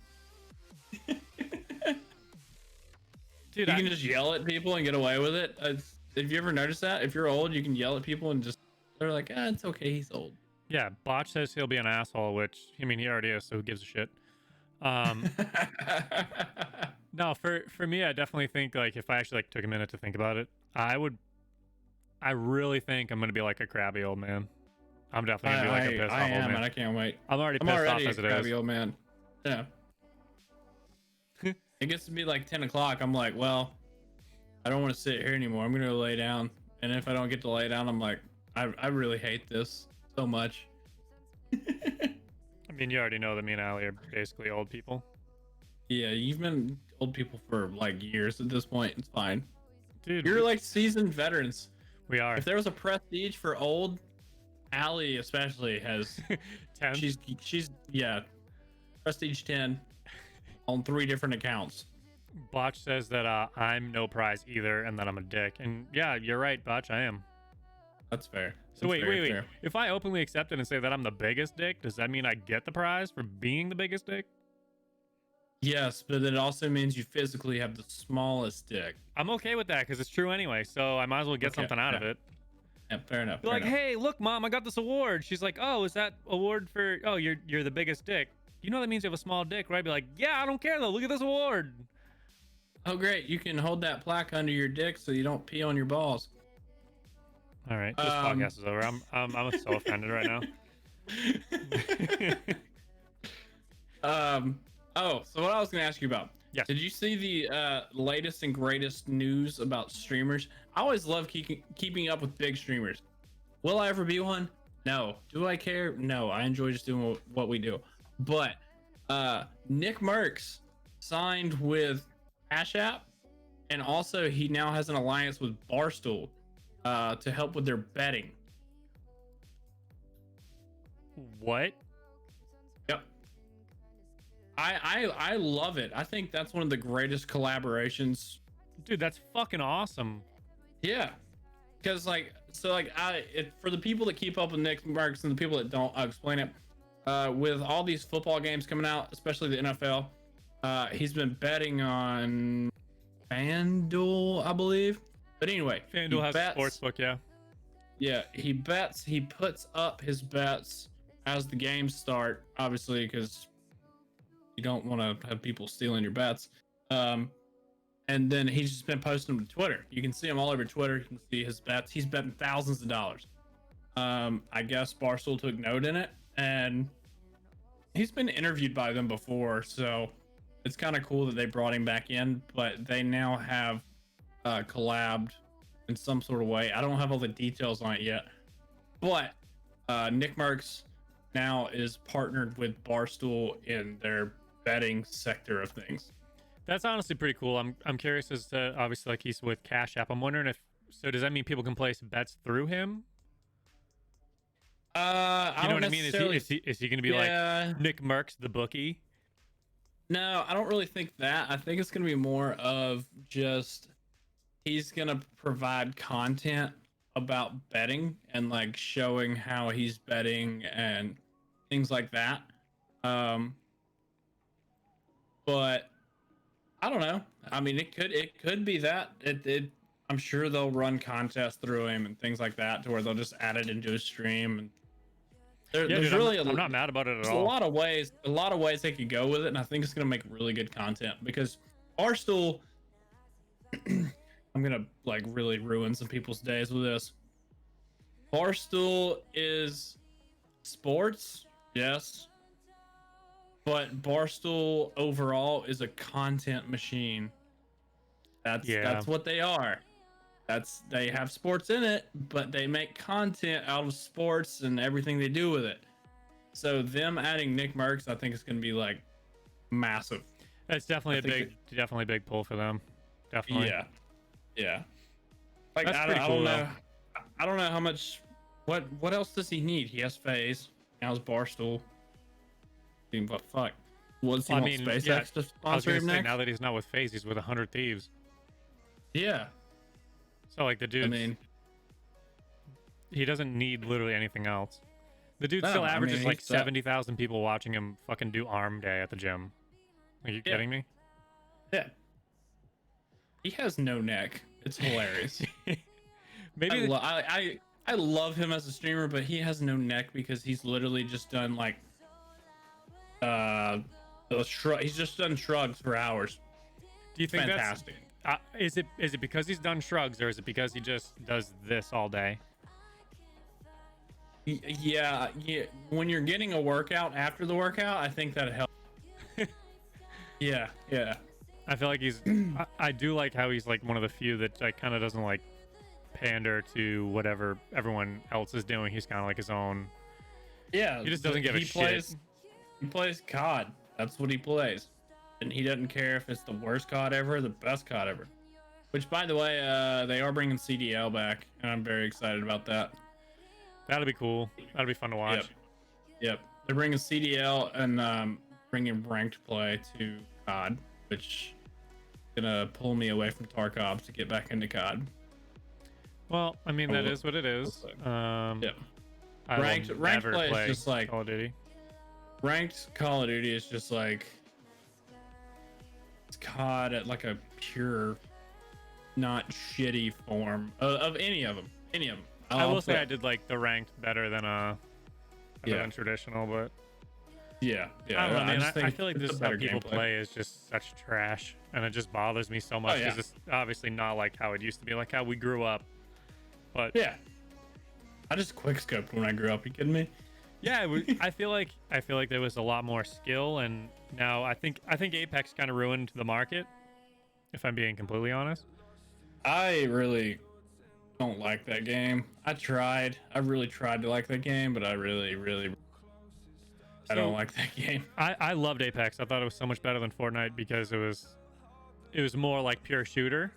Dude, You can just yell at people and get away with it. Have you ever noticed that? If you're old, you can yell at people and just they're like, it's okay, he's old. yeah, Botch says he'll be an asshole, which I mean he already is, so who gives a shit? No, for me, I definitely think like if I actually like took a minute to think about it, I really think I'm gonna be like a crabby old man. I'm definitely gonna be like a pissed off I old am, man. and I can't wait. I'm already I'm pissed already off a as it crabby is. old man. Yeah. It gets to be like 10 o'clock. I'm like, well, I don't want to sit here anymore. I'm gonna go lay down. And if I don't get to lay down, I'm like, I really hate this so much. I mean, you already know that me and Allie are basically old people. Yeah, you've been old people for like years at this point. It's fine. Dude, You're like seasoned veterans. we are. If there was a prestige for old, Allie especially has. 10. She's yeah, prestige 10 on 3 different accounts. Botch says that I'm no prize either, and that I'm a dick. And yeah, you're right, Botch. I am. That's fair. So That's very wait. fair. If I openly accept it and say that I'm the biggest dick, does that mean I get the prize for being the biggest dick? Yes, but it also means you physically have the smallest dick. I'm okay with that because it's true anyway. So I might as well get Okay, something out of yeah. it. Yeah, fair enough. Be fair like, enough. hey, look, Mom, I got this award. She's like, oh, is that award for? Oh, you're the biggest dick. You know that means you have a small dick, right? Be like, yeah, I don't care though. Look at this award. Oh, great! You can hold that plaque under your dick so you don't pee on your balls. All right, this podcast is over. I'm so offended right now. Oh, so what I was gonna ask you about? Yes. Did you see the latest and greatest news about streamers? I always love keeping up with big streamers. Will I ever be one? No. Do I care? No. I enjoy just doing what we do. But Nick Merckx signed with Cash App, and also he now has an alliance with Barstool to help with their betting. What? Yep. I love it. I think that's one of the greatest collaborations. Dude, that's fucking awesome. Yeah. Because for the people that keep up with Nick Merckx and the people that don't, I'll explain it. With all these football games coming out, especially the NFL, he's been betting on FanDuel, I believe. But anyway, FanDuel has a sportsbook, yeah. Yeah, he puts up his bets as the games start, obviously, because you don't want to have people stealing your bets. And then he's just been posting them to Twitter. You can see him all over Twitter. You can see his bets. He's betting thousands of dollars. I guess Barstool took note in it, and he's been interviewed by them before, so it's kind of cool that they brought him back in. But they now have collabed in some sort of way. I don't have all the details on it yet, but Nick Merckx now is partnered with Barstool in their betting sector of things. That's honestly pretty cool. I'm curious as to, obviously, like, he's with Cash App. I'm wondering if, so does that mean people can place bets through him? I You know don't what I mean? Is he going to be like Nick Merckx, the bookie? No, I don't really think that. I think it's going to be more of just he's going to provide content about betting and like showing how he's betting and things like that. But I don't know. I mean, it could be that. I'm sure they'll run contests through him and things like that to where they'll just add it into a stream. And there's dude, really I'm not mad about it at there's all. a lot of ways they could go with it, and I think it's gonna make really good content because Barstool. I'm gonna like really ruin some people's days with this. Barstool is sports, yes, but Barstool overall is a content machine. That's what they are. They have sports in it, but they make content out of sports and everything they do with it. So them adding Nick Merckx, I think is going to be like massive. That's definitely a big pull for them. Definitely. Yeah. Like That's I pretty don't cool, know. I don't know how much. What else does he need? He has FaZe. Now it's Barstool. But fuck. What's he want SpaceX to I was sponsor gonna him say, next? now that he's not with FaZe, he's with 100 Thieves. Yeah. So like the dude, I mean, he doesn't need literally anything else. The dude No, still I mean, averages like he's 70,000 people watching him fucking do arm day at the gym. Are you kidding me? yeah. He has no neck. It's hilarious. Maybe I love him as a streamer, but he has no neck because he's literally just done like he's just done shrugs for hours. do you think Fantastic. that's is it because he's done shrugs, or is it because he just does this all day? Yeah. When you're getting a workout after the workout, I think that helps. Yeah. I feel like he's I do like how he's like one of the few that like kind of doesn't like pander to whatever everyone else is doing. He's kind of like his own. Yeah. He just doesn't give a shit. He plays COD. That's what he plays. And he doesn't care if it's the worst COD ever or the best COD ever. Which, by the way, they are bringing CDL back, and I'm very excited about that. That'll be cool. That'll be fun to watch. Yep. They're bringing CDL and bringing ranked play to COD, which is gonna pull me away from Tarkov to get back into COD. Well, I mean, that is what it is. Yep. I will Ranked never play play is just like Call of Duty. ranked Call of Duty is just like it's COD at like a pure, not shitty form of any of them. I will say I did like the ranked better than Yeah. traditional, but Yeah. I don't know, man. just I think feel like it's this a is how better people gameplay. play is just such trash, and it just bothers me so much yeah. because it's obviously not like how it used to be, like how we grew up. But Yeah. I just quick scoped when I grew up. You kidding me? yeah, I feel like there was a lot more skill, and now I think Apex kind of ruined the market, if I'm being completely honest. I really don't like that game. I really tried to like that game, but I really I don't like that game. I loved Apex. I thought it was so much better than Fortnite because it was more like pure shooter.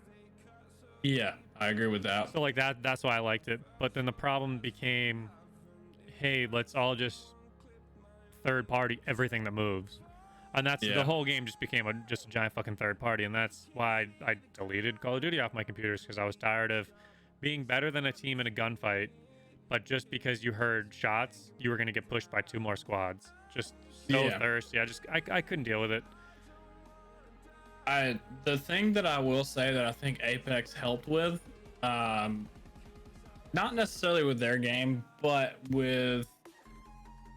Yeah, I agree with that. So like that's why I liked it. But then the problem became, hey, let's all just third party everything that moves. And that's Yeah. the whole game just became just a giant fucking third party, and that's why I deleted Call of Duty off my computers, because I was tired of being better than a team in a gunfight, but just because you heard shots, you were gonna get pushed by 2 more squads. Just so Yeah. thirsty. I couldn't deal with it. The thing that I will say that I think Apex helped with, not necessarily with their game, but with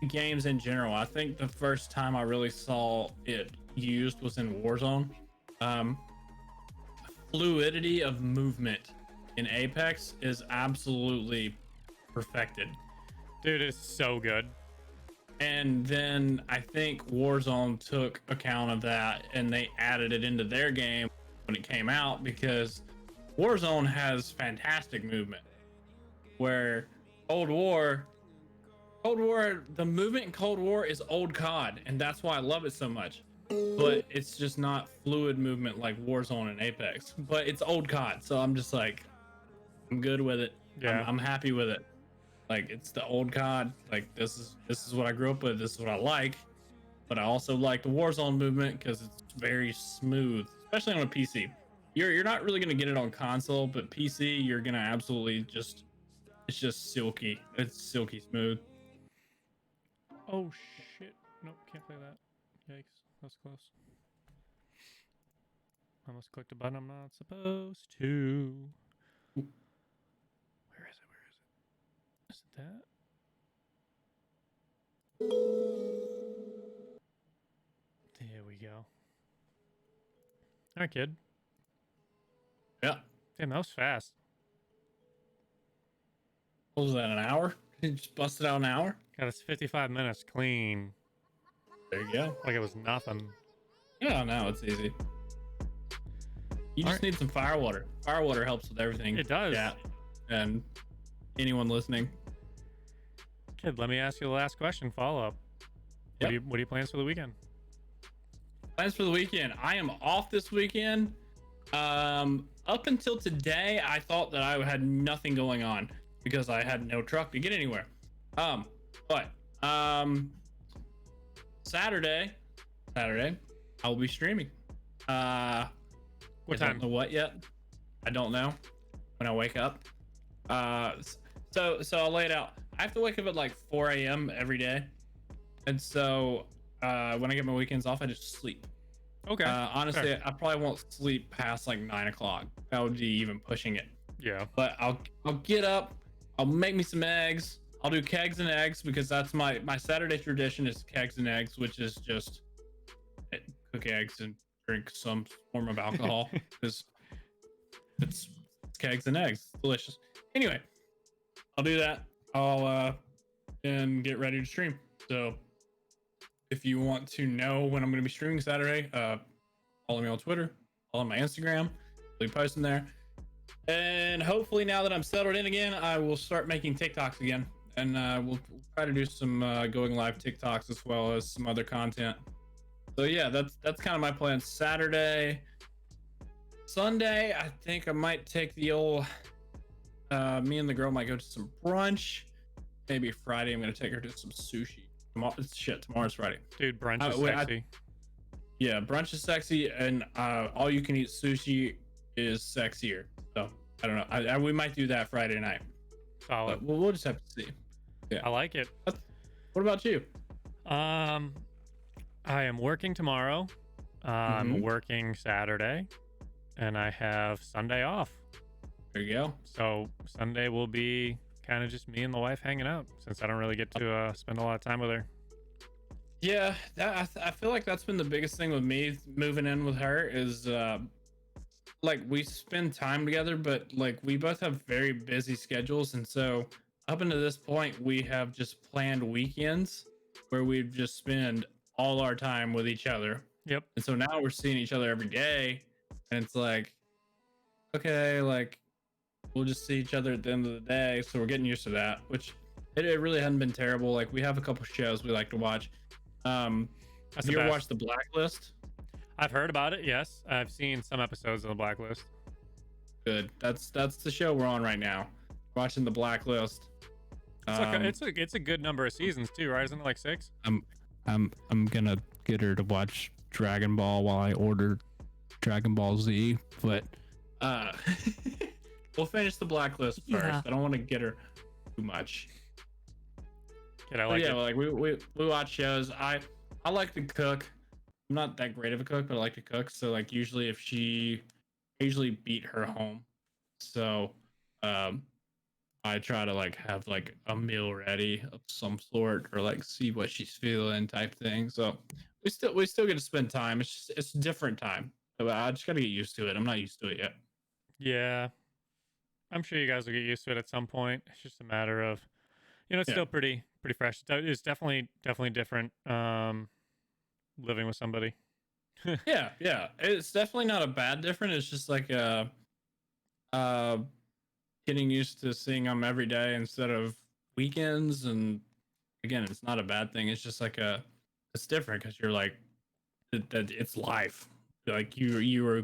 games in general. I think the first time I really saw it used was in Warzone. Fluidity of movement in Apex is absolutely perfected. Dude, it's so good. And then I think Warzone took account of that and they added it into their game when it came out, because Warzone has fantastic movement. Where Cold War, the movement in Cold War is old COD, and that's why I love it so much. But it's just not fluid movement like Warzone and Apex. But it's old COD, so I'm just like, I'm good with it. Yeah. I'm happy with it. Like, it's the old COD. Like, this is what I grew up with. This is what I like. But I also like the Warzone movement because it's very smooth, especially on a PC. You're not really gonna get it on console, but PC you're gonna absolutely it's just silky. It's silky smooth. Oh shit. Nope, can't play that. Yikes. That was close. I almost clicked a button I'm not supposed to. Where is it? Is it that? There we go. Alright, kid. Yeah. Damn, that was fast. What was that, an hour? You just busted out an hour? Got us 55 minutes clean. There you go. Like it was nothing. Yeah, no, it's easy. You just Alright. need some firewater. Firewater helps with everything. It does. Yeah. And anyone listening. Kid, let me ask you the last question. Follow up. Yep. What are your plans for the weekend? Plans for the weekend. I am off this weekend. Up until today, I thought that I had nothing going on because I had no truck to get anywhere. But Saturday, I will be streaming. What I time? don't know what yet. I don't know when I wake up. So I'll lay it out. I have to wake up at like 4 a.m. every day, and so when I get my weekends off, I just sleep. Okay. Honestly, fair. I probably won't sleep past like 9 o'clock. That would be even pushing it. Yeah. But I'll get up. I'll make me some eggs. I'll do kegs and eggs because that's my Saturday tradition is kegs and eggs, which is just cook eggs and drink some form of alcohol because it's kegs and eggs. It's delicious. Anyway, I'll do that. I'll and get ready to stream. So if you want to know when I'm going to be streaming Saturday, follow me on Twitter, follow my Instagram. I'll be posting there. And hopefully now that I'm settled in again, I will start making TikToks again. And we'll try to do some going live TikToks as well as some other content. So yeah, that's kind of my plan. Saturday, Sunday, I think I might take the old. Me and the girl might go to some brunch. Maybe Friday, I'm gonna take her to some sushi. Tomorrow's Friday. Dude, brunch is wait, sexy. Yeah, brunch is sexy, and all you can eat sushi is sexier. So I don't know. We might do that Friday night. Solid. But we'll just have to see. Yeah. I like it. What about you? I am working tomorrow. I'm working Saturday, and I have Sunday off. There you go. So Sunday will be kind of just me and the wife hanging out, since I don't really get to spend a lot of time with her. Yeah, I feel like that's been the biggest thing with me moving in with her is like we spend time together, but like we both have very busy schedules, and so up until this point we have just planned weekends where we just spend all our time with each other. Yep. And so now we're seeing each other every day, and it's like, okay, like we'll just see each other at the end of the day. So we're getting used to that, which it really hadn't been terrible. Like we have a couple shows we like to watch. Have you ever watched The Blacklist? I've heard about it. Yes, I've seen some episodes of The Blacklist. Good. That's the show we're on right now. Watching The Blacklist. It's a good number of seasons too, right? Isn't it like 6? I'm gonna get her to watch Dragon Ball while I order Dragon Ball Z, but we'll finish The Blacklist first. Yeah. I don't want to get her too much. Kid, I like it. Like we watch shows. I like to cook. I'm not that great of a cook, but I like to cook. So like usually I usually beat her home. So I try to like have like a meal ready of some sort, or like see what she's feeling type thing. So we still get to spend time. It's a different time. But I just gotta get used to it. I'm not used to it yet. Yeah, I'm sure you guys will get used to it at some point. It's just a matter of, it's still pretty fresh. It's definitely different living with somebody. yeah, it's definitely not a bad different. It's just like getting used to seeing them every day instead of weekends. And again, it's not a bad thing. It's just like it's different because you're like that it's life. Like you were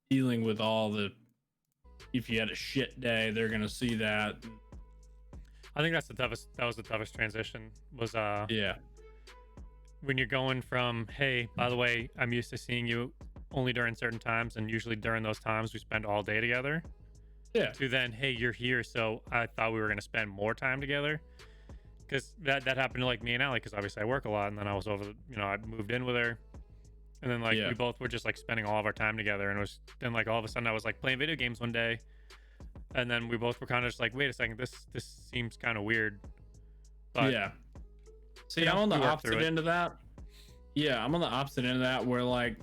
dealing with all the, if you had a shit day, they're gonna see that. I think that was the toughest transition was yeah, when you're going from, hey, by the way, I'm used to seeing you only during certain times, and usually during those times we spend all day together. Yeah. To then, hey, you're here, so I thought we were gonna spend more time together. Because that happened to like me and Allie, because obviously I work a lot, and then I was I moved in with her, and then we both were just like spending all of our time together, and it was then like all of a sudden I was like playing video games one day, and then we both were kind of just like, wait a second, this seems kind of weird. But yeah. See, I'm on the opposite end of that. Yeah, I'm on the opposite end of that where like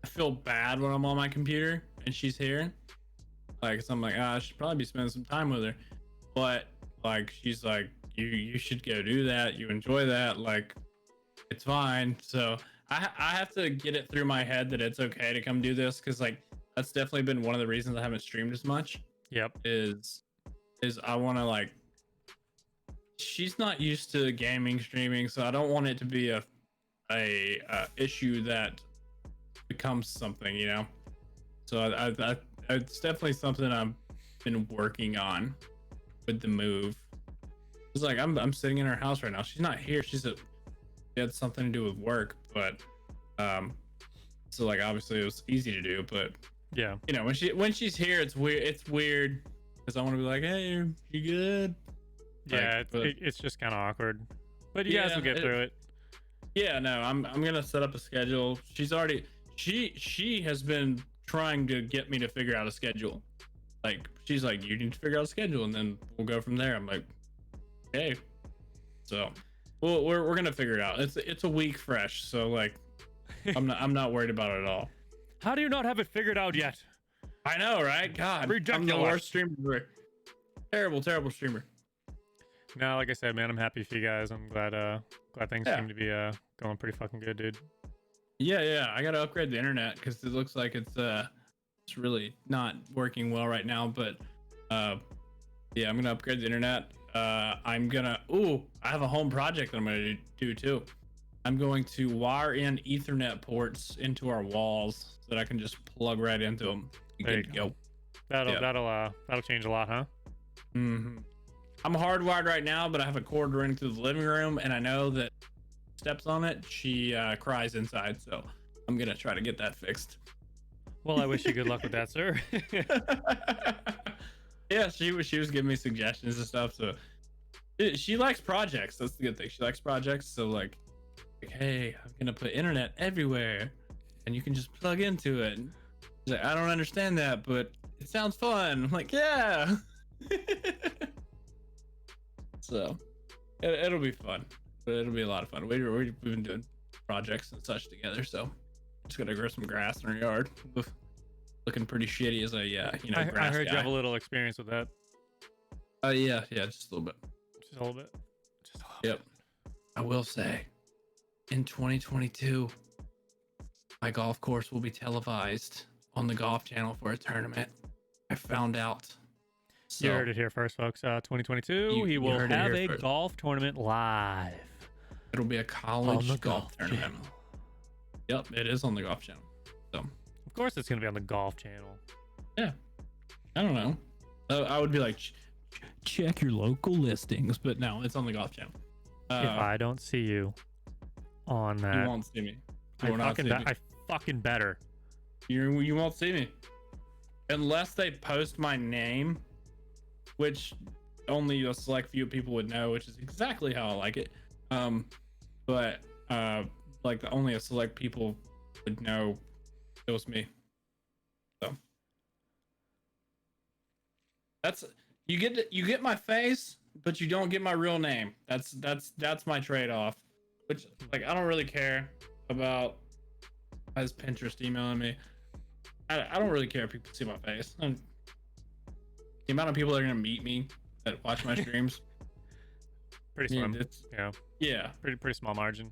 I feel bad when I'm on my computer and she's here. Like, so I'm like, I should probably be spending some time with her. But like she's like, you should go do that. You enjoy that. Like, it's fine. So I have to get it through my head that it's okay to come do this, because like that's definitely been one of the reasons I haven't streamed as much. Yep. Is I want to like, she's not used to gaming streaming, so I don't want it to be a issue that becomes something, So I it's definitely something I've been working on with the move. It's like I'm sitting in her house right now. She's not here. She had something to do with work, but so like obviously it was easy to do, but yeah, when she's here, it's weird because I want to be like, hey, you good? Yeah, it's just kind of awkward, but you guys will get through it. Yeah, no, I'm gonna set up a schedule. She has been trying to get me to figure out a schedule. Like she's like, you need to figure out a schedule, and then we'll go from there. I'm like, okay. So, well, we're gonna figure it out. It's a week fresh, so like, I'm not worried about it at all. How do you not have it figured out yet? I know, right? God, ridiculous. I'm the worst streamer. Terrible streamer. No, like I said, man, I'm happy for you guys. I'm glad things seem to be going pretty fucking good, dude. Yeah. I gotta upgrade the internet because it looks like it's really not working well right now. But yeah, I'm gonna upgrade the internet. I have a home project that I'm gonna do too. I'm going to wire in Ethernet ports into our walls so that I can just plug right into them. There you go. That'll change a lot, huh? Mm-hmm. I'm hardwired right now, but I have a cord running through the living room, and I know that steps on it, she cries inside. So I'm gonna try to get that fixed. Well, I wish you good luck with that, sir. Yeah, she was giving me suggestions and stuff. So she likes projects. That's the good thing. She likes projects. So like, hey, I'm gonna put internet everywhere, and you can just plug into it. She's like, I don't understand that, but it sounds fun. I'm like, yeah. So it'll be fun. But it'll be a lot of fun. We've been doing projects and such together. So just gonna grow some grass in our yard. Oof. Looking pretty shitty as a grass I heard guy. you have a little experience with that. Yeah, just a little bit. Just a little bit. Yep. I will say, in 2022, my golf course will be televised on the Golf Channel for a tournament. I found out. So, You heard it here first, folks. 2022, he will have a golf tournament live. It'll be a college on the golf tournament. Yep, it is on the Golf Channel. So, of course, it's gonna be on the Golf Channel. yeah, I don't know. I would be like, check your local listings, but no, it's on the Golf Channel. If I don't see you on that, you won't see me. I fucking better. You won't see me unless they post my name, which only a select few people would know, which is exactly how I like it. But like only a select people would know it was me. So that's you get my face, but you don't get my real name. That's my trade-off. Which like I don't really care about as Pinterest emailing me. I don't really care if people see my face. The amount of people that are gonna meet me that watch my streams, Pretty slim. yeah, Pretty small margin.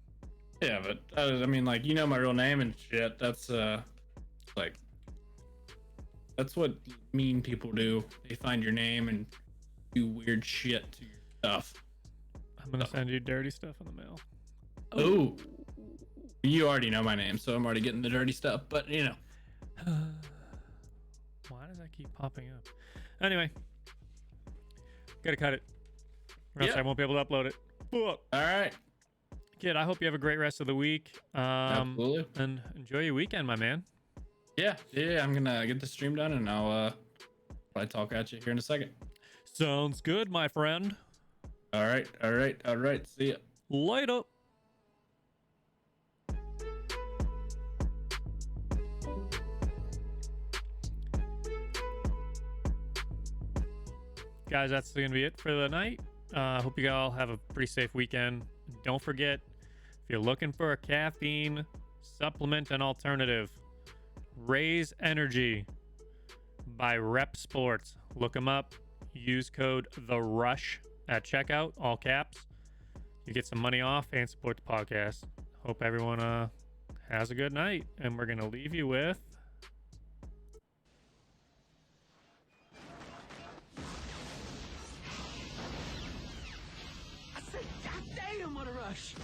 yeah. But I mean, like my real name and shit. That's like that's what mean people do. They find your name and do weird shit to your stuff. I'm gonna send you dirty stuff in the mail. Oh, you already know my name, so I'm already getting the dirty stuff. But Why does that keep popping up? Anyway, gotta cut it, or else I won't be able to upload it. All right, kid. I hope you have a great rest of the week. Absolutely. And enjoy your weekend, my man. Yeah. I'm gonna get the stream done, and I'll probably talk at you here in a second. Sounds good, my friend. All right. See ya. Later. Guys, that's gonna be it for the night. Hope you all have a pretty safe weekend. Don't forget, if you're looking for a caffeine supplement and alternative, Raise Energy by Rep Sports. Look them up. Use code THERUSH at checkout, all caps. You get some money off and support the podcast. Hope everyone has a good night, and we're gonna leave you with I said, goddamn, what a rush!